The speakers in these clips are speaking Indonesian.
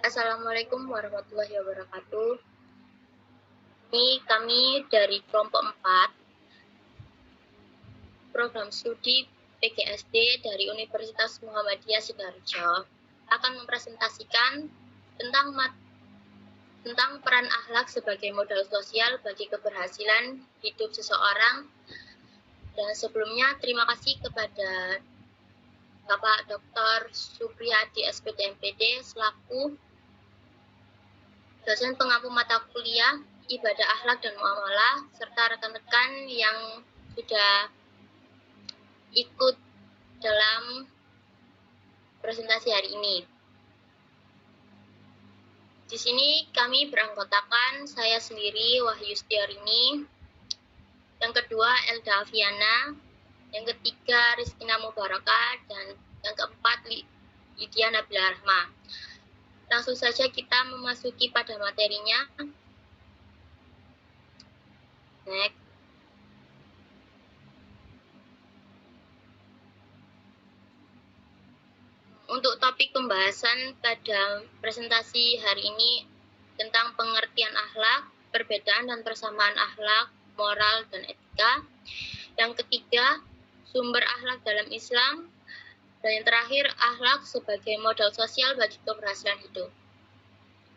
Assalamualaikum warahmatullahi wabarakatuh. Ini kami dari kelompok 4, program studi PGSD dari Universitas Muhammadiyah Sidoarjo, akan mempresentasikan tentang peran akhlak sebagai modal sosial bagi keberhasilan hidup seseorang. Dan sebelumnya, terima kasih kepada Bapak Dr. Supriyadi SPD MPD selaku dosen pengampu mata kuliah ibadah akhlak dan muamalah, serta rekan-rekan yang sudah ikut dalam presentasi hari ini. Di sini kami beranggotakan saya sendiri, Wahyu Setiarini, yang kedua Elda Aviana, yang ketiga Rizkina Mubaraka, dan yang keempat Lydia Nabila Rahma. Langsung saja kita memasuki pada materinya. Next. Untuk topik pembahasan pada presentasi hari ini tentang pengertian akhlak, perbedaan dan persamaan akhlak, moral, dan etika. Yang ketiga, sumber akhlak dalam Islam. Dan yang terakhir, akhlak sebagai modal sosial bagi keberhasilan hidup.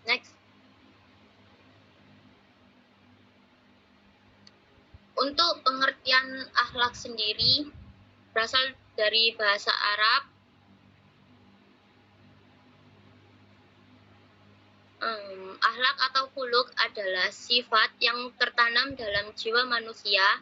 Next. Untuk pengertian akhlak sendiri berasal dari bahasa Arab. Akhlak atau khuluk adalah sifat yang tertanam dalam jiwa manusia,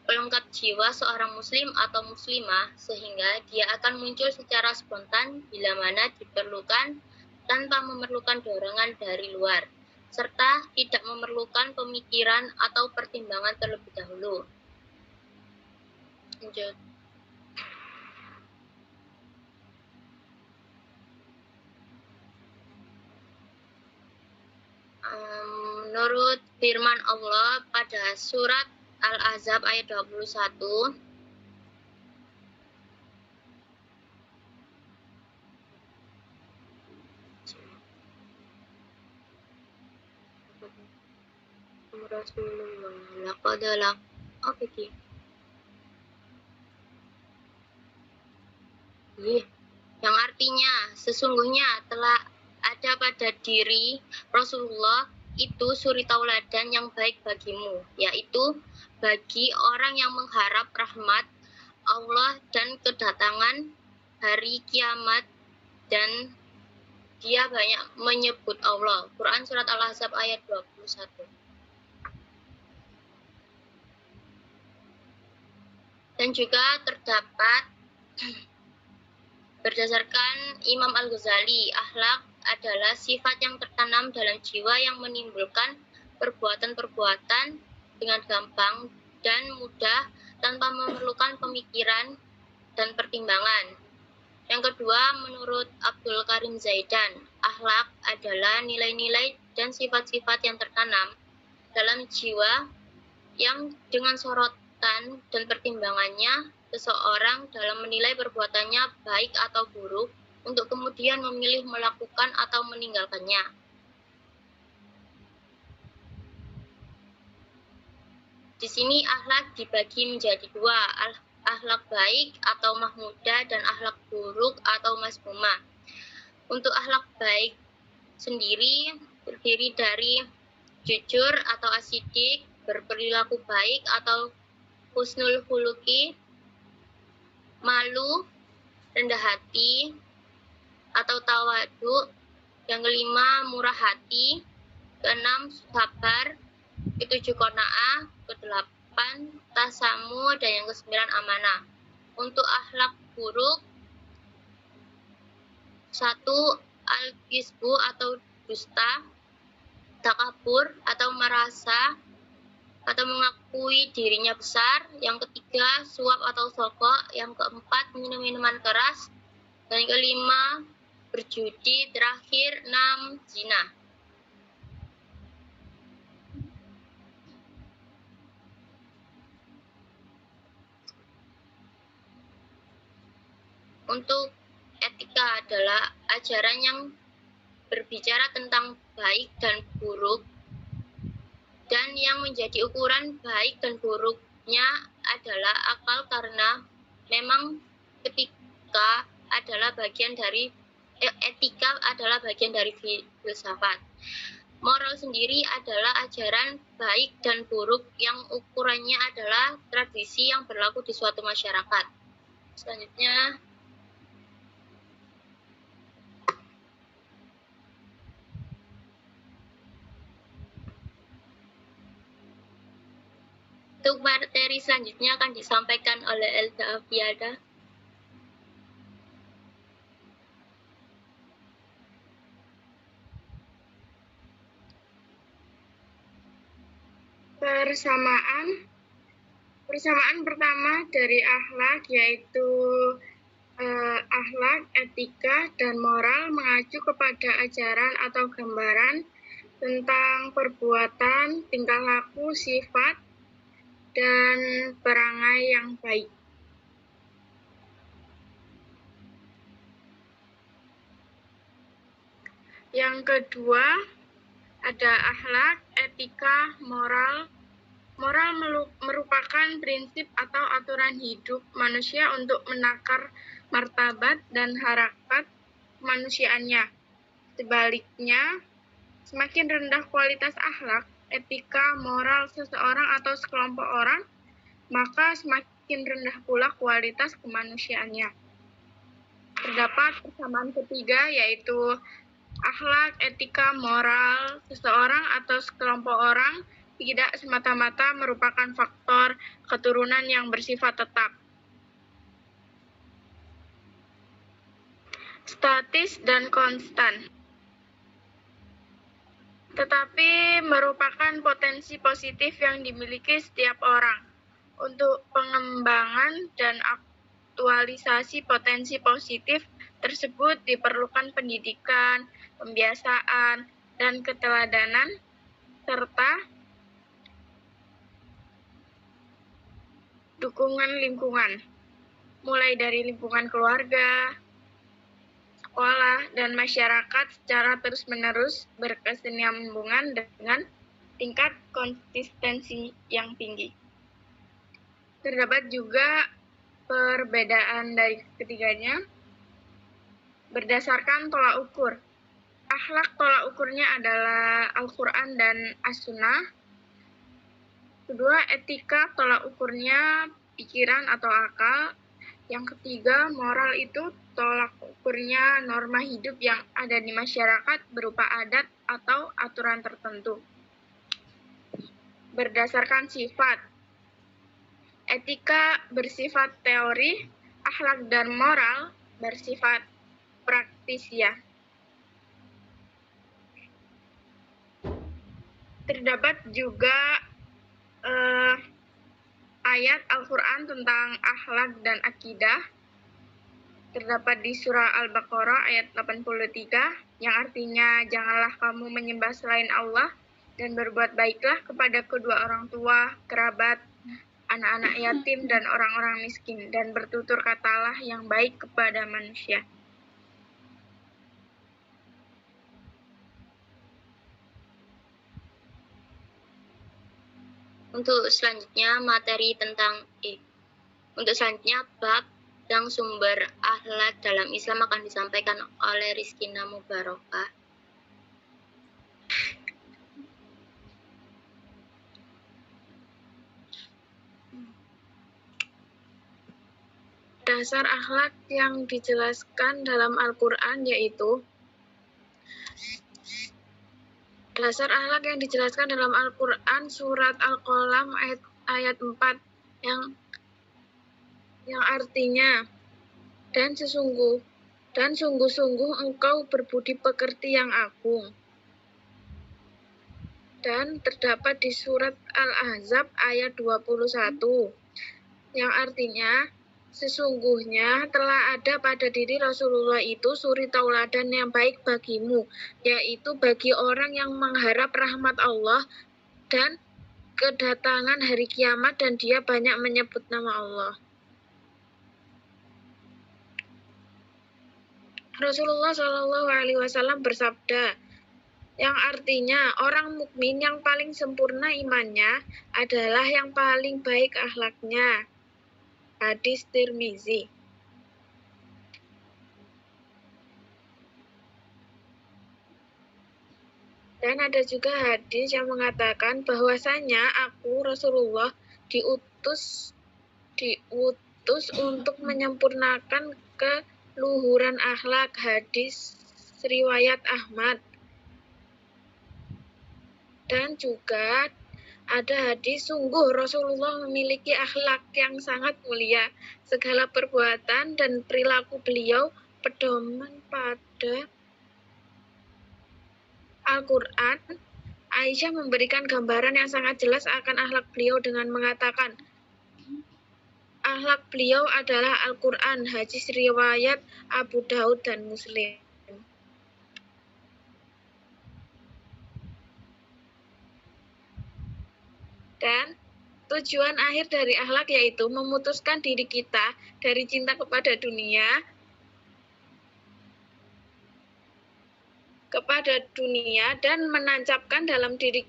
pelengkap jiwa seorang muslim atau muslimah, sehingga dia akan muncul secara spontan bila mana diperlukan tanpa memerlukan dorongan dari luar, serta tidak memerlukan pemikiran atau pertimbangan terlebih dahulu. Lanjut. Menurut firman Allah pada surat Al-Ahzab ayat 21, Rasulullah laqadalah yang artinya sesungguhnya telah ada pada diri Rasulullah itu suri tauladan yang baik bagimu, yaitu bagi orang yang mengharap rahmat Allah dan kedatangan hari kiamat, dan dia banyak menyebut Allah. Quran surat Al-Ahzab ayat 21. Dan juga terdapat berdasarkan Imam Al-Ghazali, akhlak adalah sifat yang tertanam dalam jiwa yang menimbulkan perbuatan-perbuatan dengan gampang dan mudah tanpa memerlukan pemikiran dan pertimbangan. Yang kedua, menurut Abdul Karim Zaidan, akhlak adalah nilai-nilai dan sifat-sifat yang tertanam dalam jiwa yang dengan sorotan dan pertimbangannya seseorang dalam menilai perbuatannya baik atau buruk untuk kemudian memilih melakukan atau meninggalkannya. Di sini akhlak dibagi menjadi dua, akhlak baik atau mahmudah dan akhlak buruk atau mazmumah. Untuk akhlak baik sendiri terdiri dari jujur atau asidik, berperilaku baik atau husnul khuluqi, malu, rendah hati, atau tawadu. Yang kelima, murah hati. Keenam, sabar. Ketujuh, qanaah. Kedelapan, tasamu. Dan yang kesembilan, amanah. Untuk akhlak buruk, 1. Al-kisbu atau dusta, takabur atau merasa atau mengakui dirinya besar. Yang ketiga, suap atau sogok. Yang keempat, minum minuman keras. Dan yang kelima, berjudi. Terakhir, 6, zina. Untuk etika adalah ajaran yang berbicara tentang baik dan buruk, dan yang menjadi ukuran baik dan buruknya adalah akal, karena memang etika adalah bagian dari filsafat. Moral sendiri adalah ajaran baik dan buruk yang ukurannya adalah tradisi yang berlaku di suatu masyarakat. Selanjutnya, untuk materi selanjutnya akan disampaikan oleh Elda Afiada. Persamaan pertama dari akhlak yaitu akhlak, etika, dan moral mengacu kepada ajaran atau gambaran tentang perbuatan, tingkah laku, sifat, dan perangai yang baik. Yang kedua, ada akhlak, etika, moral. Moral merupakan prinsip atau aturan hidup manusia untuk menakar martabat dan harakat kemanusiaannya. Sebaliknya, semakin rendah kualitas akhlak, etika, moral seseorang atau sekelompok orang, maka semakin rendah pula kualitas kemanusiaannya. Terdapat persamaan ketiga, yaitu akhlak, etika, moral seseorang atau sekelompok orang tidak semata-mata merupakan faktor keturunan yang bersifat tetap. Statis dan konstan. Tetapi merupakan potensi positif yang dimiliki setiap orang. Untuk pengembangan dan aktualisasi potensi positif tersebut diperlukan pendidikan, pembiasaan, dan keteladanan, serta dukungan lingkungan, mulai dari lingkungan keluarga, sekolah, dan masyarakat secara terus-menerus berkesinambungan dengan tingkat konsistensi yang tinggi. Terdapat juga perbedaan dari ketiganya berdasarkan tolak ukur. Akhlak tolak ukurnya adalah Al-Quran dan As-Sunnah. Kedua, etika tolak ukurnya pikiran atau akal. Yang ketiga, moral itu tolak ukurnya norma hidup yang ada di masyarakat berupa adat atau aturan tertentu. Berdasarkan sifat, etika bersifat teori, akhlak dan moral bersifat praktisia. Terdapat juga ayat Al-Quran tentang akhlak dan akidah. Terdapat di surah Al-Baqarah ayat 83, yang artinya janganlah kamu menyembah selain Allah dan berbuat baiklah kepada kedua orang tua, kerabat, anak-anak yatim, dan orang-orang miskin, dan bertutur katalah yang baik kepada manusia. Untuk selanjutnya bab tentang sumber akhlak dalam Islam akan disampaikan oleh Rizkina Mubarokah. Dasar akhlak yang dijelaskan dalam Al-Quran yaitu dasar akhlak yang dijelaskan dalam Al-Quran surat Al-Qalam ayat 4 yang artinya dan sungguh-sungguh engkau berbudi pekerti yang agung. Dan terdapat di surat Al-Ahzab ayat 21 yang artinya sesungguhnya telah ada pada diri Rasulullah itu suri tauladan yang baik bagimu, yaitu bagi orang yang mengharap rahmat Allah dan kedatangan hari kiamat, dan dia banyak menyebut nama Allah. Rasulullah Shallallahu Alaihi Wasallam bersabda, yang artinya orang mukmin yang paling sempurna imannya adalah yang paling baik akhlaknya. Hadis Tirmizi. Dan ada juga hadis yang mengatakan bahwasanya aku Rasulullah diutus untuk menyempurnakan keluhuran akhlak. Hadis riwayat Ahmad. Dan juga ada hadis, sungguh Rasulullah memiliki akhlak yang sangat mulia. Segala perbuatan dan perilaku beliau pedoman pada Al-Quran. Aisyah memberikan gambaran yang sangat jelas akan akhlak beliau dengan mengatakan, akhlak beliau adalah Al-Quran. Hadis riwayat Abu Daud dan Muslim. Dan tujuan akhir dari akhlak yaitu memutuskan diri kita dari cinta kepada dunia dan menancapkan dalam diri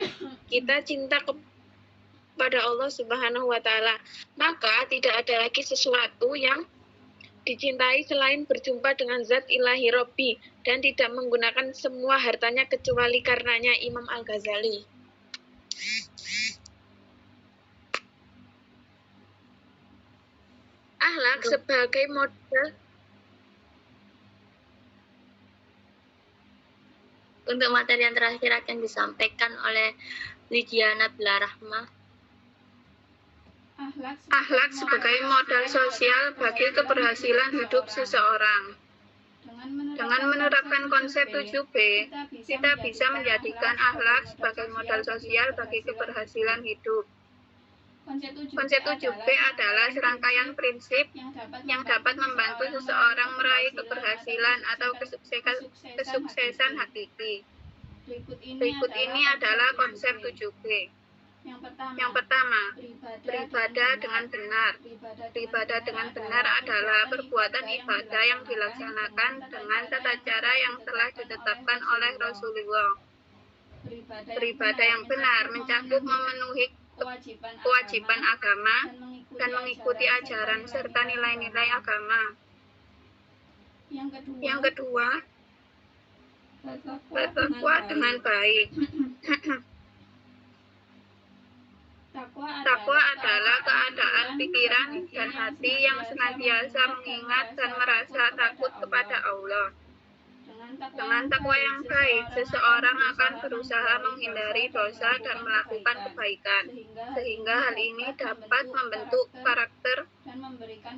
kita cinta kepada Allah Subhanahu wa Ta'ala. Maka tidak ada lagi sesuatu yang dicintai selain berjumpa dengan zat ilahi Robbi dan tidak menggunakan semua hartanya kecuali karenanya. Imam Al-Ghazali. Akhlak sebagai model Untuk materi yang terakhir akan disampaikan oleh Lydia Nabila Rahma. Akhlak sebagai modal sosial bagi keberhasilan hidup seseorang. Dengan menerapkan konsep 7B, kita bisa menjadikan akhlak sebagai modal sosial bagi keberhasilan hidup. Konsep 7B adalah serangkaian prinsip yang dapat membantu seseorang meraih keberhasilan atau kesuksesan hakiki. Berikut ini adalah konsep 7B. Yang pertama, beribadah dengan benar. Beribadah dengan benar adalah perbuatan ibadah yang dilaksanakan dengan tata cara yang telah ditetapkan oleh Rasulullah. Beribadah yang benar mencakup memenuhi kewajiban agama dan mengikuti ajaran serta nilai-nilai agama. Yang kedua, bertakwa dengan baik. Takwa adalah keadaan pikiran dan hati yang senantiasa mengingat dan merasa takut kepada Allah. Dengan takwa yang baik, seseorang akan berusaha menghindari dosa dan melakukan kebaikan, sehingga hal ini dapat membentuk karakter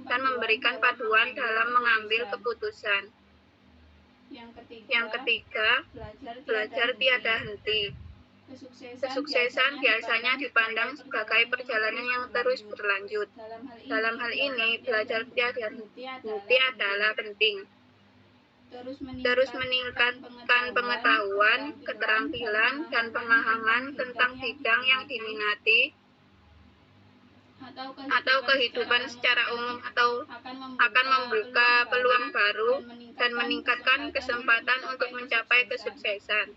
dan memberikan paduan dalam mengambil keputusan. Yang ketiga, belajar tiada henti. Kesuksesan biasanya dipandang sebagai perjalanan yang terus berlanjut. Dalam hal ini, belajar tiada henti adalah penting. Terus meningkatkan pengetahuan, keterampilan, dan pemahaman tentang bidang yang diminati atau kehidupan secara umum atau akan membuka peluang baru dan meningkatkan kesempatan untuk mencapai kesuksesan.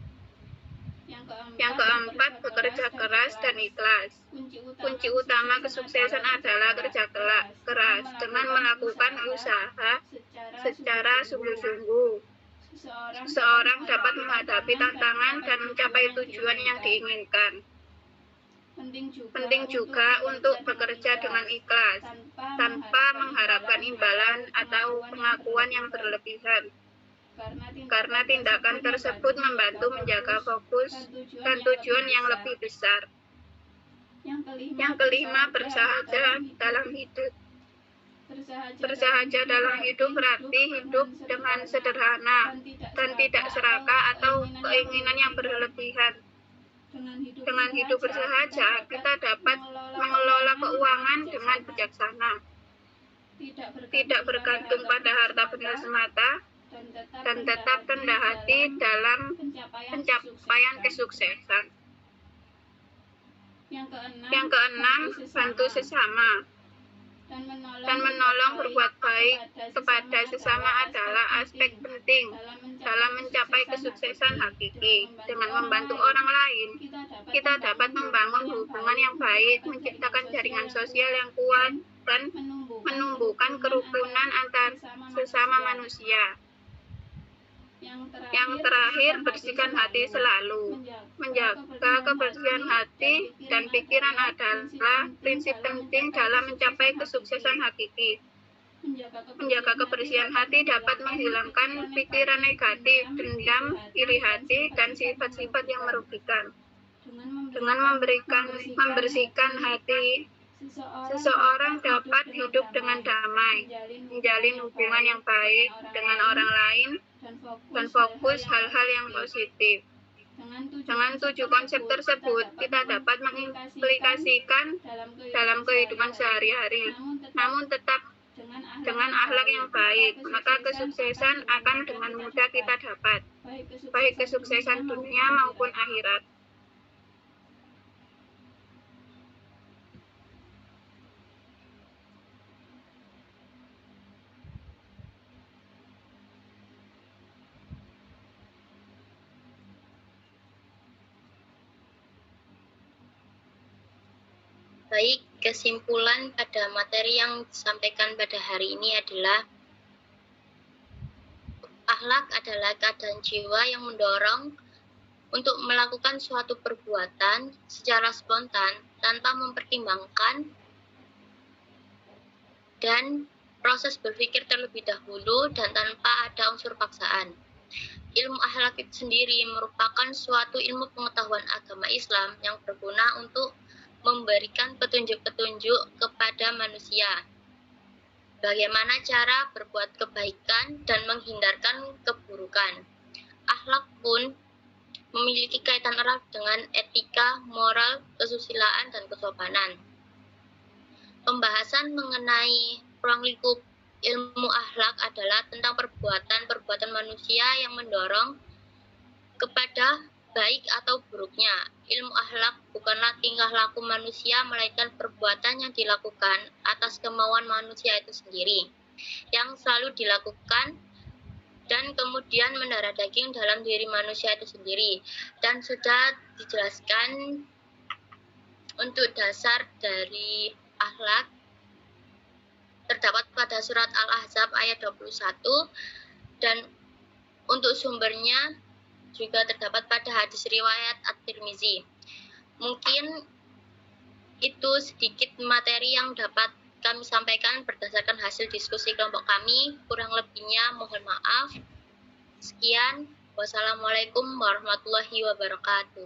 Yang keempat, bekerja keras dan ikhlas. Kunci utama kesuksesan adalah kerja keras dengan melakukan usaha secara sungguh-sungguh. Seseorang dapat menghadapi tantangan dan mencapai tujuan yang diinginkan. Penting juga untuk bekerja dengan ikhlas, tanpa mengharapkan imbalan atau pengakuan yang berlebihan. Karena tindakan tersebut membantu menjaga fokus dan tujuan yang lebih besar. Yang kelima, bersahaja dalam hidup. Bersahaja dalam hidup berarti hidup dengan sederhana dan tidak serakah atau keinginan yang berlebihan. Dengan hidup bersahaja, kita dapat mengelola keuangan dengan bijaksana. Tidak bergantung pada harta benda semata, dan tetap rendah hati dalam pencapaian kesuksesan. Yang keenam, bantu sesama. dan menolong berbuat baik kepada sesama adalah aspek penting dalam mencapai kesuksesan hakiki. Dengan membantu orang lain, kita dapat membangun hubungan yang baik, menciptakan jaringan sosial yang kuat, dan menumbuhkan kerukunan antar sesama manusia. Yang terakhir, bersihkan hati selalu. Menjaga kebersihan hati dan pikiran adalah prinsip penting dalam mencapai kesuksesan hakiki. Menjaga kebersihan hati dapat menghilangkan pikiran negatif, dendam, iri hati, dan sifat-sifat yang merugikan. Dengan membersihkan hati, seseorang dapat hidup dengan damai, menjalin hubungan yang baik dengan orang lain, dan fokus hal-hal yang positif. Dengan 7 konsep tersebut, kita dapat mengimplikasikan dalam kehidupan sehari-hari. Namun tetap dengan akhlak yang baik, maka kesuksesan akan dengan mudah kita dapat, baik kesuksesan dunia maupun akhirat. Baik, kesimpulan pada materi yang disampaikan pada hari ini adalah akhlak adalah keadaan jiwa yang mendorong untuk melakukan suatu perbuatan secara spontan tanpa mempertimbangkan dan proses berpikir terlebih dahulu dan tanpa ada unsur paksaan. Ilmu akhlak itu sendiri merupakan suatu ilmu pengetahuan agama Islam yang berguna untuk memberikan petunjuk-petunjuk kepada manusia. Bagaimana cara berbuat kebaikan dan menghindarkan keburukan. Akhlak pun memiliki kaitan erat dengan etika, moral, kesusilaan, dan kesopanan. Pembahasan mengenai ruang lingkup ilmu akhlak adalah tentang perbuatan-perbuatan manusia yang mendorong kepada baik atau buruknya. Ilmu akhlak bukanlah tingkah laku manusia, melainkan perbuatan yang dilakukan atas kemauan manusia itu sendiri, yang selalu dilakukan dan kemudian mendarah daging dalam diri manusia itu sendiri. Dan sudah dijelaskan untuk dasar dari akhlak terdapat pada surat Al-Ahzab ayat 21, dan untuk sumbernya juga terdapat pada hadis riwayat At-Tirmizi. Mungkin itu sedikit materi yang dapat kami sampaikan berdasarkan hasil diskusi kelompok kami. Kurang lebihnya mohon maaf. Sekian. Wassalamualaikum warahmatullahi wabarakatuh.